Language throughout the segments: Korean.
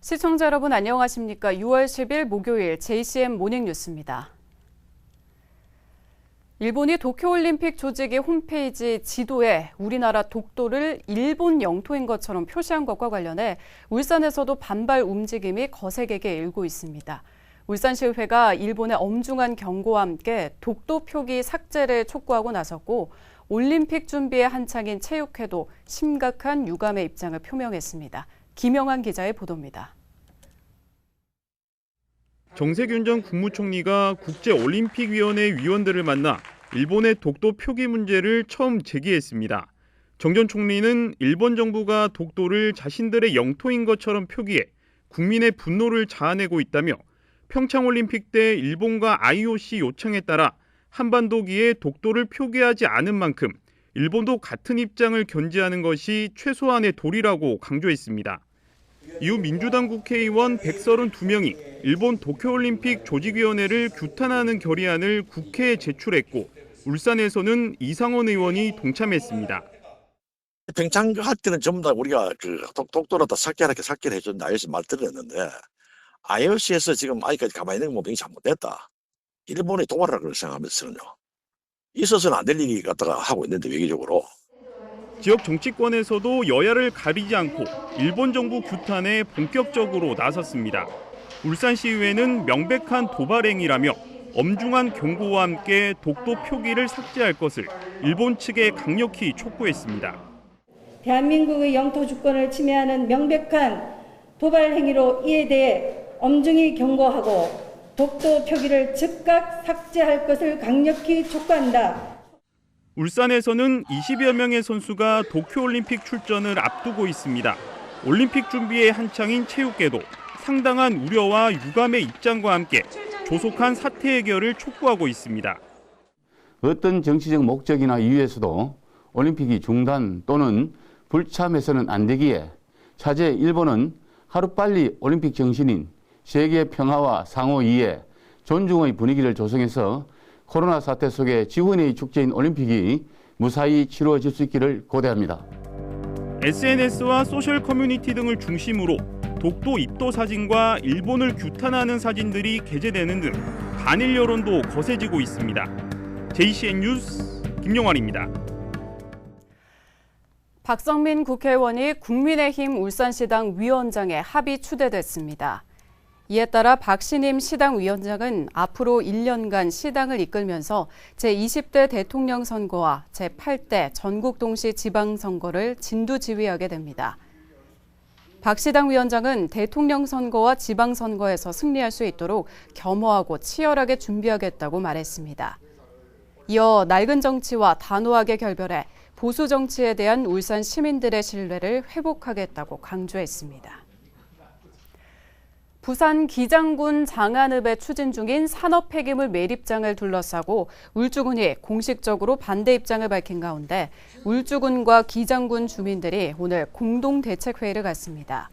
시청자 여러분 안녕하십니까? 6월 10일 목요일 JCM 모닝뉴스입니다. 일본이 도쿄올림픽 조직위 홈페이지 지도에 우리나라 독도를 일본 영토인 것처럼 표시한 것과 관련해 울산에서도 반발 움직임이 거세게 일고 있습니다. 울산시의회가 일본의 엄중한 경고와 함께 독도 표기 삭제를 촉구하고 나섰고 올림픽 준비에 한창인 체육회도 심각한 유감의 입장을 표명했습니다. 김영환 기자의 보도입니다. 정세균 전 국무총리가 국제올림픽위원회 위원들을 만나 일본의 독도 표기 문제를 처음 제기했습니다. 정 전 총리는 일본 정부가 독도를 자신들의 영토인 것처럼 표기해 국민의 분노를 자아내고 있다며 평창올림픽 때 일본과 IOC 요청에 따라 한반도기에 독도를 표기하지 않은 만큼 일본도 같은 입장을 견지하는 것이 최소한의 도리라고 강조했습니다. 이후 민주당 국회의원 132명이 일본 도쿄올림픽 조직위원회를 규탄하는 결의안을 국회에 제출했고 울산에서는 이상원 의원이 동참했습니다. 평창 할 때는 전부 다 우리가 독도로 다 삭제를 해준다 이렇게 말 들었는데 IOC에서 지금 아직까지 가만히 있는 거 보면 잘못됐다. 일본의 도발이라고 생각하면서는요. 있어서는 안 될 일이 갖다가 하고 있는데 외교적으로. 지역 정치권에서도 여야를 가리지 않고 일본 정부 규탄에 본격적으로 나섰습니다. 울산시의회는 명백한 도발 행위라며 엄중한 경고와 함께 독도 표기를 삭제할 것을 일본 측에 강력히 촉구했습니다. 대한민국의 영토 주권을 침해하는 명백한 도발 행위로 이에 대해 엄중히 경고하고 독도 표기를 즉각 삭제할 것을 강력히 촉구한다. 울산에서는 20여 명의 선수가 도쿄올림픽 출전을 앞두고 있습니다. 올림픽 준비에 한창인 체육계도 상당한 우려와 유감의 입장과 함께 조속한 사태 해결을 촉구하고 있습니다. 어떤 정치적 목적이나 이유에서도 올림픽이 중단 또는 불참해서는 안 되기에 차제 일본은 하루빨리 올림픽 정신인 세계 평화와 상호 이해, 존중의 분위기를 조성해서 코로나 사태 속에 지원의 축제인 올림픽이 무사히 치루어질 수 있기를 고대합니다. SNS와 소셜 커뮤니티 등을 중심으로 독도 입도 사진과 일본을 규탄하는 사진들이 게재되는 등 반일 여론도 거세지고 있습니다. JCN 뉴스 김용환입니다. 박성민 국회의원이 국민의힘 울산시당 위원장에 합의 추대됐습니다. 이에 따라 박신임 시당 위원장은 앞으로 1년간 시당을 이끌면서 제20대 대통령 선거와 제8대 전국 동시 지방선거를 진두지휘하게 됩니다. 박 시당 위원장은 대통령 선거와 지방선거에서 승리할 수 있도록 겸허하고 치열하게 준비하겠다고 말했습니다. 이어 낡은 정치와 단호하게 결별해 보수 정치에 대한 울산 시민들의 신뢰를 회복하겠다고 강조했습니다. 부산 기장군 장안읍에 추진 중인 산업 폐기물 매립장을 둘러싸고 울주군이 공식적으로 반대 입장을 밝힌 가운데 울주군과 기장군 주민들이 오늘 공동대책회의를 갖습니다.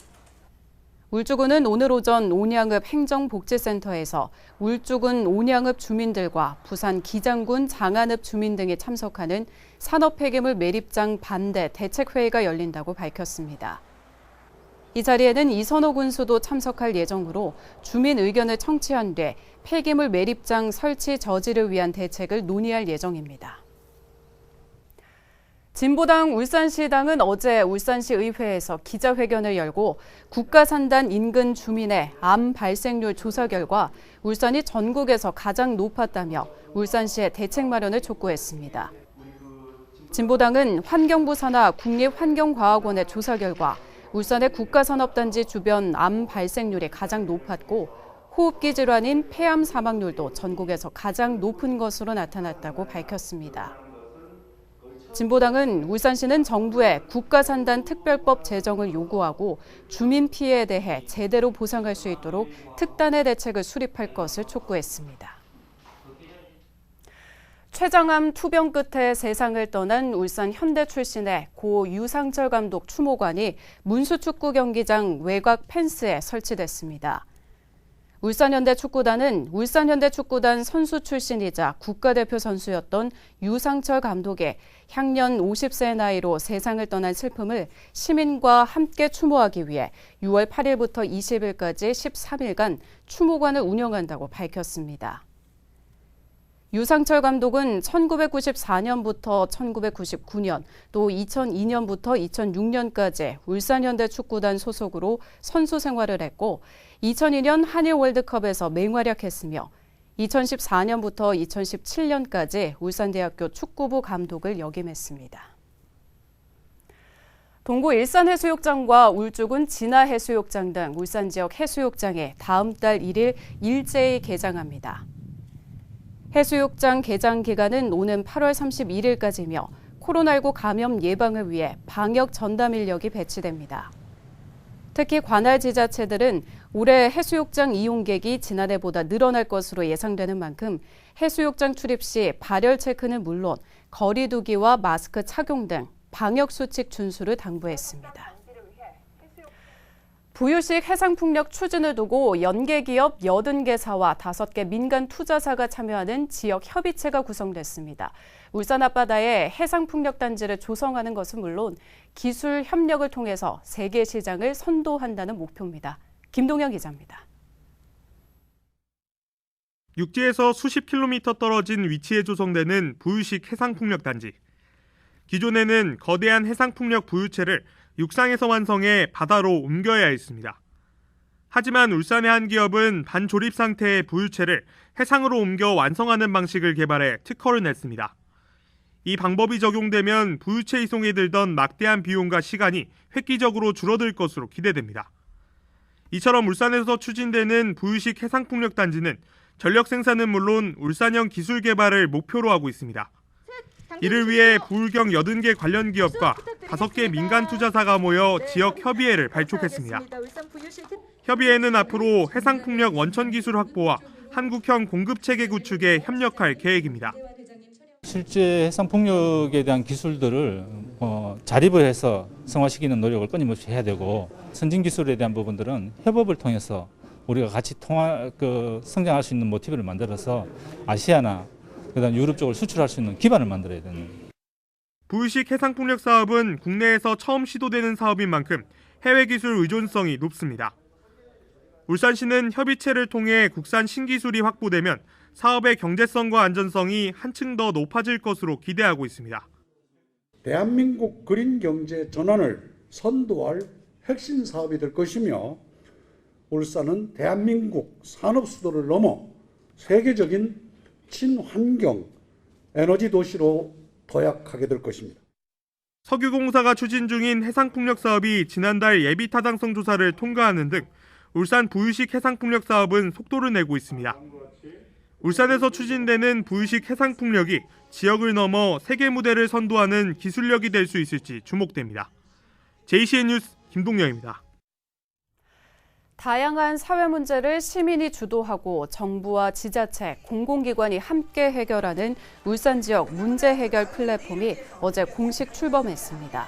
울주군은 오늘 오전 온양읍 행정복지센터에서 울주군 온양읍 주민들과 부산 기장군 장안읍 주민 등이 참석하는 산업 폐기물 매립장 반대 대책회의가 열린다고 밝혔습니다. 이 자리에는 이선호 군수도 참석할 예정으로 주민 의견을 청취한 뒤 폐기물 매립장 설치 저지를 위한 대책을 논의할 예정입니다. 진보당 울산시당은 어제 울산시 의회에서 기자회견을 열고 국가산단 인근 주민의 암 발생률 조사 결과 울산이 전국에서 가장 높았다며 울산시의 대책 마련을 촉구했습니다. 진보당은 환경부 산하 국립환경과학원의 조사 결과 울산의 국가산업단지 주변 암 발생률이 가장 높았고 호흡기 질환인 폐암 사망률도 전국에서 가장 높은 것으로 나타났다고 밝혔습니다. 진보당은 울산시는 정부에 국가산단 특별법 제정을 요구하고 주민 피해에 대해 제대로 보상할 수 있도록 특단의 대책을 수립할 것을 촉구했습니다. 췌장암 투병 끝에 세상을 떠난 울산 현대 출신의 고 유상철 감독 추모관이 문수축구 경기장 외곽 펜스에 설치됐습니다. 울산현대축구단은 울산현대축구단 선수 출신이자 국가대표 선수였던 유상철 감독의 향년 50세의 나이로 세상을 떠난 슬픔을 시민과 함께 추모하기 위해 6월 8일부터 20일까지 13일간 추모관을 운영한다고 밝혔습니다. 유상철 감독은 1994년부터 1999년, 또 2002년부터 2006년까지 울산현대 축구단 소속으로 선수 생활을 했고 2002년 한일 월드컵에서 맹활약했으며 2014년부터 2017년까지 울산대학교 축구부 감독을 역임했습니다. 동구 일산해수욕장과 울주군 진화해수욕장 등 울산 지역 해수욕장에 다음 달 1일 일제히 개장합니다. 해수욕장 개장 기간은 오는 8월 31일까지며 코로나19 감염 예방을 위해 방역 전담 인력이 배치됩니다. 특히 관할 지자체들은 올해 해수욕장 이용객이 지난해보다 늘어날 것으로 예상되는 만큼 해수욕장 출입 시 발열 체크는 물론 거리 두기와 마스크 착용 등 방역 수칙 준수를 당부했습니다. 부유식 해상풍력 추진을 두고 연계기업 80개사와 5개 민간 투자사가 참여하는 지역 협의체가 구성됐습니다. 울산 앞바다에 해상풍력 단지를 조성하는 것은 물론 기술 협력을 통해서 세계 시장을 선도한다는 목표입니다. 김동현 기자입니다. 육지에서 수십 킬로미터 떨어진 위치에 조성되는 부유식 해상풍력 단지. 기존에는 거대한 해상풍력 부유체를 육상에서 완성해 바다로 옮겨야 했습니다. 하지만 울산의 한 기업은 반조립 상태의 부유체를 해상으로 옮겨 완성하는 방식을 개발해 특허를 냈습니다. 이 방법이 적용되면 부유체 이송에 들던 막대한 비용과 시간이 획기적으로 줄어들 것으로 기대됩니다. 이처럼 울산에서 추진되는 부유식 해상풍력 단지는 전력 생산은 물론 울산형 기술 개발을 목표로 하고 있습니다. 이를 위해 부울경 80개 관련 기업과 5개 민간 투자사가 모여 지역 협의회를 발족했습니다. 협의회는 앞으로 해상풍력 원천 기술 확보와 한국형 공급체계 구축에 협력할 계획입니다. 실제 해상풍력에 대한 기술들을 자립을 해서 성화시키는 노력을 끊임없이 해야 되고 선진 기술에 대한 부분들은 협업을 통해서 우리가 같이 성장할 수 있는 모티브를 만들어서 아시아나 그다음 유럽 쪽을 수출할 수 있는 기반을 만들어야 되는. 부유식 해상풍력 사업은 국내에서 처음 시도되는 사업인 만큼 해외 기술 의존성이 높습니다. 울산시는 협의체를 통해 국산 신기술이 확보되면 사업의 경제성과 안전성이 한층 더 높아질 것으로 기대하고 있습니다. 대한민국 그린 경제 전환을 선도할 핵심 사업이 될 것이며 울산은 대한민국 산업 수도를 넘어 세계적인 친환경 에너지 도시로 도약하게 될 것입니다. 석유공사가 추진 중인 해상풍력 사업이 지난달 예비 타당성 조사를 통과하는 등 울산 부유식 해상풍력 사업은 속도를 내고 있습니다. 울산에서 추진되는 부유식 해상풍력이 지역을 넘어 세계 무대를 선도하는 기술력이 될 수 있을지 주목됩니다. JCN 뉴스 김동영입니다. 다양한 사회 문제를 시민이 주도하고 정부와 지자체, 공공기관이 함께 해결하는 울산 지역 문제 해결 플랫폼이 어제 공식 출범했습니다.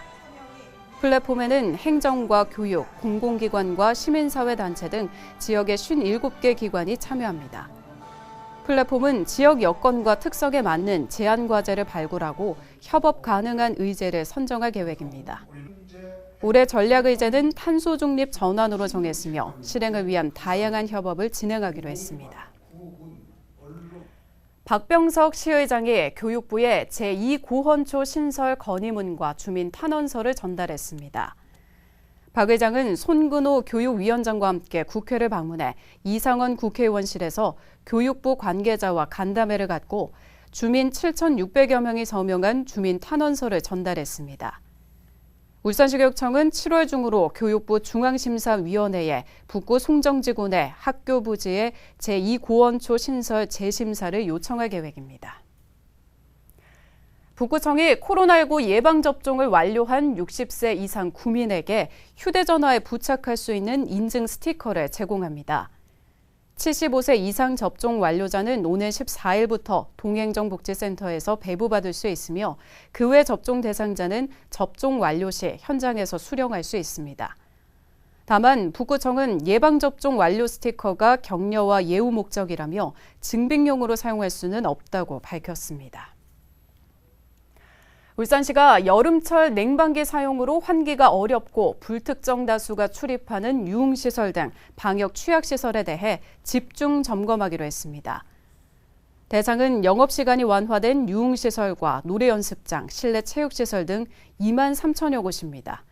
플랫폼에는 행정과 교육, 공공기관과 시민사회단체 등 지역의 57개 기관이 참여합니다. 플랫폼은 지역 여건과 특성에 맞는 제안 과제를 발굴하고 협업 가능한 의제를 선정할 계획입니다. 올해 전략의제는 탄소 중립 전환으로 정했으며 실행을 위한 다양한 협업을 진행하기로 했습니다. 박병석 시의장이 교육부에 제2고헌초 신설 건의문과 주민 탄원서를 전달했습니다. 박 의장은 손근호 교육위원장과 함께 국회를 방문해 이상원 국회의원실에서 교육부 관계자와 간담회를 갖고 주민 7,600여 명이 서명한 주민 탄원서를 전달했습니다. 울산시교육청은 7월 중으로 교육부 중앙심사위원회에 북구 송정지구 내 학교 부지의 제2고헌초 신설 재심사를 요청할 계획입니다. 북구청이 코로나19 예방접종을 완료한 60세 이상 구민에게 휴대전화에 부착할 수 있는 인증 스티커를 제공합니다. 75세 이상 접종 완료자는 오는 14일부터 동행정복지센터에서 배부받을 수 있으며 그 외 접종 대상자는 접종 완료 시 현장에서 수령할 수 있습니다. 다만 북구청은 예방접종 완료 스티커가 격려와 예우 목적이라며 증빙용으로 사용할 수는 없다고 밝혔습니다. 울산시가 여름철 냉방기 사용으로 환기가 어렵고 불특정 다수가 출입하는 유흥시설 등 방역 취약시설에 대해 집중 점검하기로 했습니다. 대상은 영업시간이 완화된 유흥시설과 노래연습장, 실내 체육시설 등 2만 3천여 곳입니다.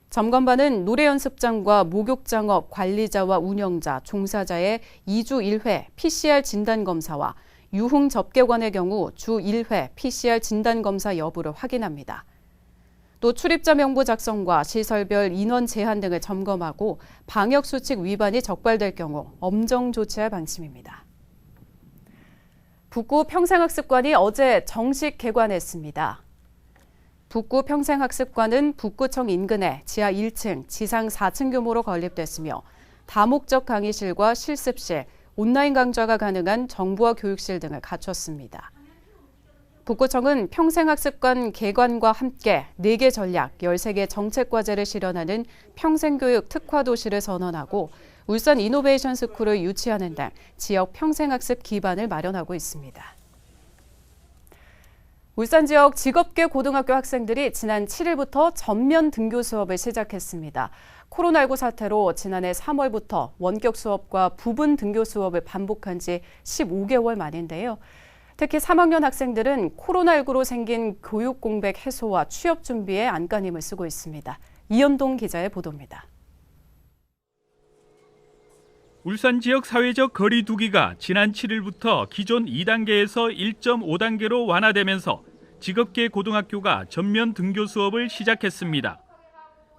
점검반은 노래연습장과 목욕장업 관리자와 운영자, 종사자의 2주 1회 PCR 진단검사와 유흥 접객원의 경우 주 1회 PCR 진단검사 여부를 확인합니다. 또 출입자 명부 작성과 시설별 인원 제한 등을 점검하고 방역수칙 위반이 적발될 경우 엄정 조치할 방침입니다. 북구 평생학습관이 어제 정식 개관했습니다. 북구 평생학습관은 북구청 인근에 지하 1층, 지상 4층 규모로 건립됐으며 다목적 강의실과 실습실, 온라인 강좌가 가능한 정보화 교육실 등을 갖췄습니다. 북구청은 평생학습관 개관과 함께 4개 전략, 13개 정책과제를 실현하는 평생교육 특화도시를 선언하고 울산 이노베이션 스쿨을 유치하는 등 지역 평생학습 기반을 마련하고 있습니다. 울산 지역 직업계 고등학교 학생들이 지난 7일부터 전면 등교 수업을 시작했습니다. 코로나19 사태로 지난해 3월부터 원격 수업과 부분 등교 수업을 반복한 지 15개월 만인데요. 특히 3학년 학생들은 코로나19로 생긴 교육 공백 해소와 취업 준비에 안간힘을 쓰고 있습니다. 이현동 기자의 보도입니다. 울산 지역 사회적 거리 두기가 지난 7일부터 기존 2단계에서 1.5단계로 완화되면서 직업계 고등학교가 전면 등교 수업을 시작했습니다.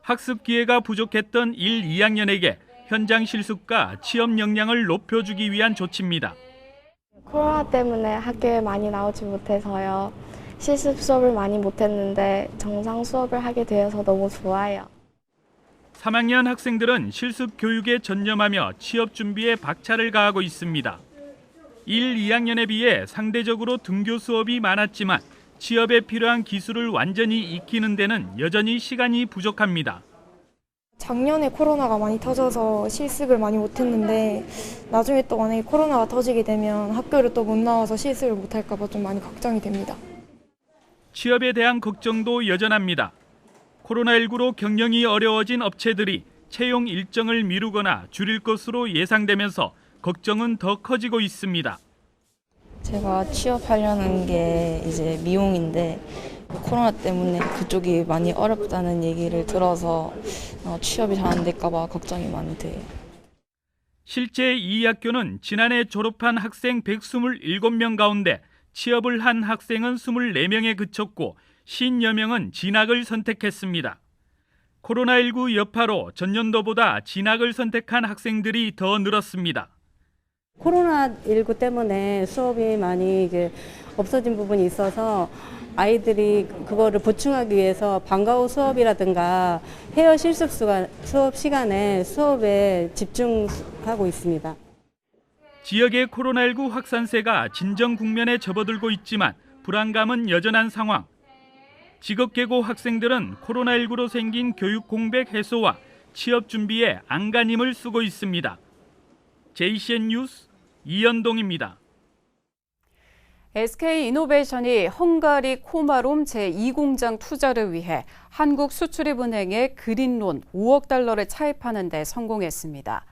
학습 기회가 부족했던 1, 2학년에게 현장 실습과 취업 역량을 높여주기 위한 조치입니다. 코로나 때문에 학교에 많이 나오지 못해서요. 실습 수업을 많이 못했는데 정상 수업을 하게 되어서 너무 좋아요. 3학년 학생들은 실습 교육에 전념하며 취업 준비에 박차를 가하고 있습니다. 1, 2학년에 비해 상대적으로 등교 수업이 많았지만 취업에 필요한 기술을 완전히 익히는 데는 여전히 시간이 부족합니다. 작년에 코로나가 많이 터져서 실습을 많이 못했는데 나중에 또 만약에 코로나가 터지게 되면 학교를 또 못 나와서 실습을 못할까 봐 좀 많이 걱정이 됩니다. 취업에 대한 걱정도 여전합니다. 코로나19로 경영이 어려워진 업체들이 채용 일정을 미루거나 줄일 것으로 예상되면서 걱정은 더 커지고 있습니다. 제가 취업하려는 게 이제 미용인데 코로나 때문에 그쪽이 많이 어렵다는 얘기를 들어서 취업이 잘 안 될까 봐 걱정이 많이 돼요. 실제 이 학교는 지난해 졸업한 학생 127명 가운데 취업을 한 학생은 24명에 그쳤고 50여 명은 진학을 선택했습니다. 코로나19 여파로 전년도보다 진학을 선택한 학생들이 더 늘었습니다. 코로나19 때문에 수업이 많이 없어진 부분이 있어서 아이들이 그거를 보충하기 위해서 방과 후 수업이라든가 헤어 실습 수업 시간에 수업에 집중하고 있습니다. 지역의 코로나19 확산세가 진정 국면에 접어들고 있지만 불안감은 여전한 상황. 직업계고 학생들은 코로나19로 생긴 교육 공백 해소와 취업 준비에 안간힘을 쓰고 있습니다. JCN 뉴스 이현동입니다. SK이노베이션이 헝가리 코마롬 제2공장 투자를 위해 한국수출입은행에 그린론 5억 달러를 차입하는 데 성공했습니다.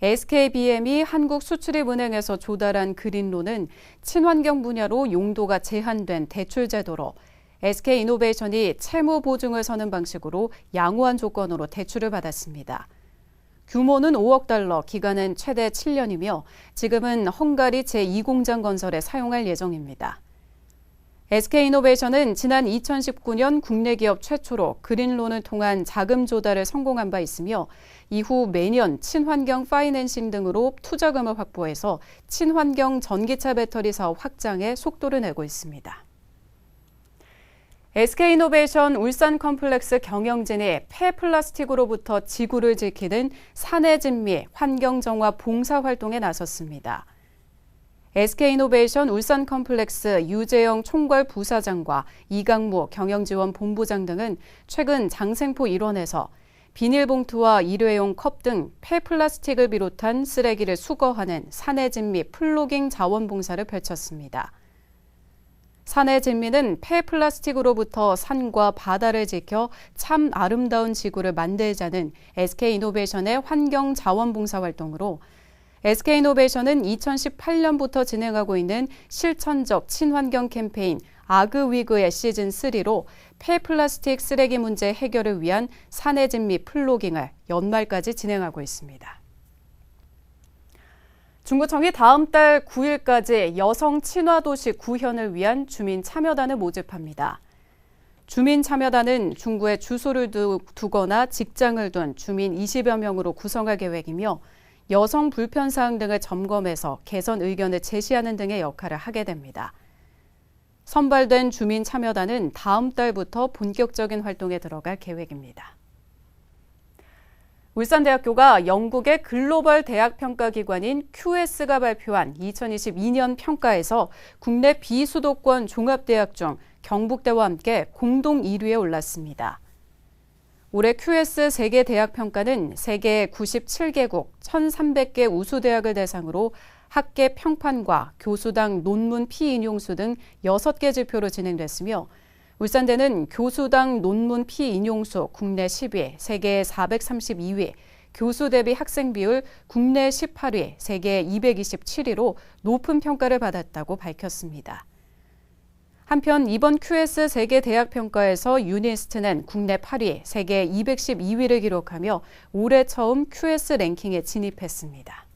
SKBM이 한국수출입은행에서 조달한 그린론은 친환경 분야로 용도가 제한된 대출 제도로 SK이노베이션이 채무 보증을 서는 방식으로 양호한 조건으로 대출을 받았습니다. 규모는 5억 달러, 기간은 최대 7년이며 지금은 헝가리 제2공장 건설에 사용할 예정입니다. SK이노베이션은 지난 2019년 국내 기업 최초로 그린론을 통한 자금 조달을 성공한 바 있으며 이후 매년 친환경 파이낸싱 등으로 투자금을 확보해서 친환경 전기차 배터리 사업 확장에 속도를 내고 있습니다. SK이노베이션 울산 컴플렉스 경영진이 폐플라스틱으로부터 지구를 지키는 사내 진미, 환경 정화 봉사 활동에 나섰습니다. SK이노베이션 울산 컴플렉스 유재영 총괄 부사장과 이강무 경영지원 본부장 등은 최근 장생포 일원에서 비닐봉투와 일회용 컵 등 폐플라스틱을 비롯한 쓰레기를 수거하는 사내진미 플로깅 자원봉사를 펼쳤습니다. 사내진미는 폐플라스틱으로부터 산과 바다를 지켜 참 아름다운 지구를 만들자는 SK이노베이션의 환경 자원봉사 활동으로 SK이노베이션은 2018년부터 진행하고 있는 실천적 친환경 캠페인 아그위그의 시즌3로 폐플라스틱 쓰레기 문제 해결을 위한 사내진미 플로깅을 연말까지 진행하고 있습니다. 중구청이 다음 달 9일까지 여성 친화도시 구현을 위한 주민 참여단을 모집합니다. 주민 참여단은 중구에 주소를 두거나 직장을 둔 주민 20여 명으로 구성할 계획이며 여성 불편사항 등을 점검해서 개선 의견을 제시하는 등의 역할을 하게 됩니다. 선발된 주민 참여단은 다음 달부터 본격적인 활동에 들어갈 계획입니다. 울산대학교가 영국의 글로벌 대학 평가 기관인 QS가 발표한 2022년 평가에서 국내 비수도권 종합대학 중 경북대와 함께 공동 1위에 올랐습니다. 올해 QS 세계 대학 평가는 세계 97개국 1,300개 우수대학을 대상으로 학계 평판과 교수당 논문 피인용수 등 6개 지표로 진행됐으며 울산대는 교수당 논문 피인용수 국내 10위, 세계 432위, 교수 대비 학생 비율 국내 18위, 세계 227위로 높은 평가를 받았다고 밝혔습니다. 한편 이번 QS 세계 대학 평가에서 유니스트는 국내 8위, 세계 212위를 기록하며 올해 처음 QS 랭킹에 진입했습니다.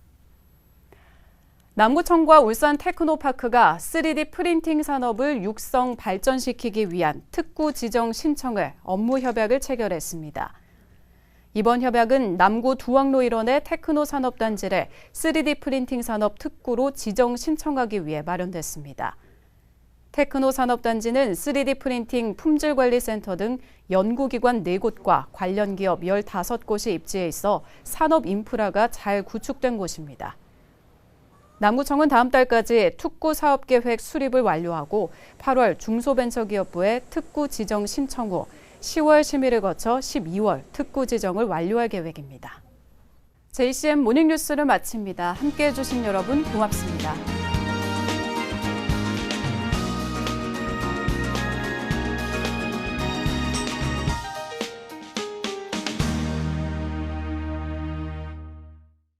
남구청과 울산 테크노파크가 3D 프린팅 산업을 육성 발전시키기 위한 특구 지정 신청을 업무 협약을 체결했습니다. 이번 협약은 남구 두학로 일원의 테크노 산업단지를 3D 프린팅 산업 특구로 지정 신청하기 위해 마련됐습니다. 테크노 산업단지는 3D 프린팅 품질관리센터 등 연구기관 4곳과 관련 기업 15곳이 입지해 있어 산업 인프라가 잘 구축된 곳입니다. 남구청은 다음 달까지 특구 사업계획 수립을 완료하고 8월 중소벤처기업부에 특구 지정 신청 후 10월 심의를 거쳐 12월 특구 지정을 완료할 계획입니다. JCM 모닝뉴스를 마칩니다. 함께해 주신 여러분 고맙습니다.